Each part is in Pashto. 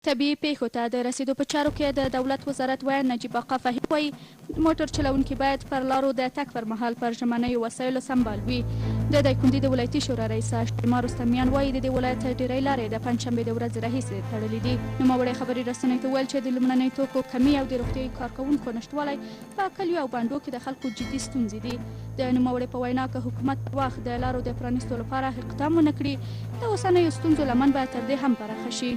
طبیعي پیښو ته د رسیدو په چارو کې د دولت وزارت ویاند نجیب آقا فهیم وایي موټر چلونکي باید پر لارو د تګ پر مهال پر ژمنیو وسایلو سمبال وي. د دایکنډي د ولایتي شورا رئیسه شیما رستمیان وایي د دې ولایت ډېری لارې د پنجشنبې د ورځې راهیسې تړلې دي. نوموړی خبري رسنیو ته وویل چې د لومړنیو توکو کمي او د روغتیایي کارکوونکو نشتوالی په کلیو او بانډو کې د خلکو جدي ستونزې دي. د نوموړي په وینا که حکومت پر وخت د لارو د پرانیستو لپاره اقدام ونه کړي د اوسنیو ستونزو لمن به تر دې هم پراخه شي.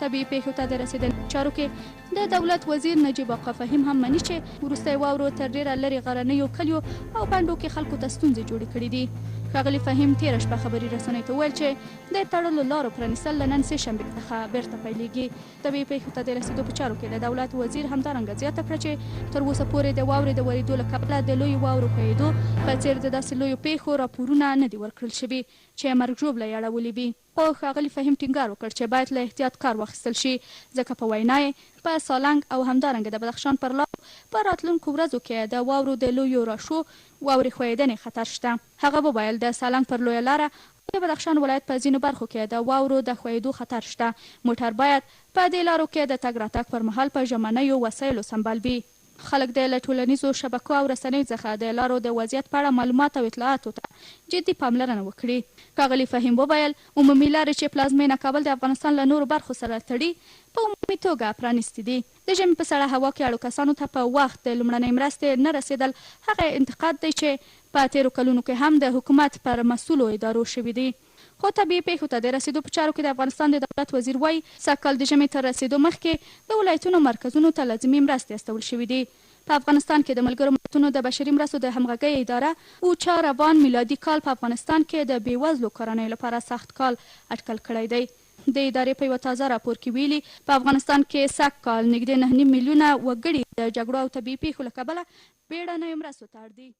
طبیعي پیښو ته د رسیدنې چارو کې د دولت وزیر نجیب آقا فهیم هم مني چې وروستی واورو تر ډیره لرې غرنیو کلیو او بانډو کې خلکو ته ستونزې جوړې کړې دي. ښاغلي فهیم تېره شپه خبري رسنیو ته وویل چې د تړلو لارو پرانیستل له نن سې شنبې څخه بیرته پیلېږي. طبیعي پیښو ته د رسیدو په چارو کې د دولت وزیر همدارنګه زیاته کړه چې تر اوسه پورې د واورې د ورېدو له کبله د لویو واورو ښویېدو په څېر د داسې لویو پیښو راپورونه نه دي ورکړل شوي چې مرګ ژوبله یې اړولې وي. خو ښاغلي فهیم ټینګار وکړ چې باید له احتیاط کار واخیستل شي ځکه په وینا یې په سالنګ او همدارنګه د بدخشان پر لارو په راتلونکو ورځو کې د واورو د لویو راشو واورې ښویېدنې خطر شته. هغه وویل د سالنګ پر لویه لاره د بدخشان ولایت په ځینو برخو کې د واورو د ښویېدو خطر شته. موټر باید په دې لارو کې د تګ راتګ پر مهال په ژمنیو وسایلو سمبال وي. خلک د له ټولنیزو شبکو او رسنیو څخه د لارو د وضعیت په اړه معلومات او اطلاعاتو ته جدي پاملرنه وکړي. ښاغلي فهیم وویل عمومي لارې چې پلازمینه کابل د افغانستان له نورو برخو سره تړي په عمومي توګه پرانیستي دي. د ژمي په سړه هوا کې اړو کسانو ته په وخت د لومړنۍ مرستې نه رسېدل هغه انتقاد دی چې په تېرو کلونو کې هم د حکومت پر مسؤلو ادارو شوي دي. خو طبیعي پیښو ته د رسیدو په چارو کې د افغانستان د دولت وزیر وایي سږکال د ژمي تر رسیدو مخکې د ولایتونو مرکزونو ته لازمي مرستې استول شوي دي. په افغانستان کې د ملګرو ملتونو د بشري مرستو د همغږۍ اداره اوچا روان میلادي کال په افغانستان کې د بېوزلو کورنیو لپاره سخت کال اټکل کړی دی. د ادارې په یوه تازه راپور کې ویلي په افغانستان کې سږکال نږدې 9.5 میلیونه وګړي د جګړو او طبیعي پیښو له کبله بیړنیو مرستو ته اړ دي.